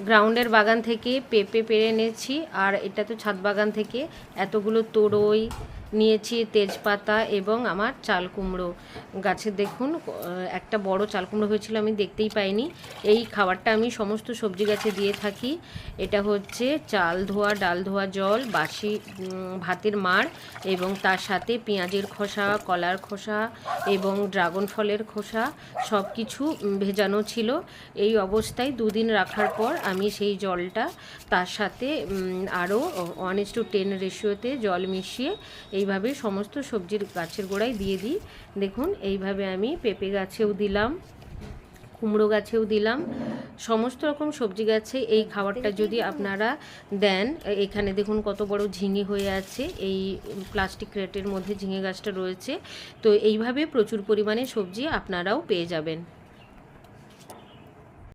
গ্রাউন্ডের বাগান থেকে পেঁপে পেড়ে এনেছি, আর এটা তো ছাদ বাগান থেকে এতগুলো তোরই নিয়েছি, তেজপাতা এবং আমার চাল কুমড়ো গাছে দেখুন একটা বড় চাল কুমড়ো হয়েছিল, আমি দেখতেই পাইনি। এই খাবারটা আমি সমস্ত সবজি গাছে দিয়ে থাকি। এটা হচ্ছে চাল ধোয়া, ডাল ধোয়া জল, বাসি ভাতের মাড় এবং তার সাথে পেঁয়াজের খোসা, কলার খোসা এবং ড্রাগন ফলের খোসা সব কিছু ভেজানো ছিল। এই অবস্থায় 2 দিন রাখার পর আমি সেই জলটা তার সাথে আরও 1:10 রেশিওতে জল মিশিয়ে এইভাবে সমস্ত সবজির গাছের গোড়ায় দিয়ে দিই। দেখুন এইভাবে আমি পেঁপে গাছেও দিলাম, কুমড়ো গাছেও দিলাম, সমস্ত রকম সবজি গাছে এই খাবারটা যদি আপনারা দেন। এখানে দেখুন কত বড় ঝিঙে হয়ে আছে, এই প্লাস্টিক ক্রেটের মধ্যে ঝিঙে গাছটা রয়েছে। তো এইভাবে প্রচুর পরিমাণে সবজি আপনারাও পেয়ে যাবেন।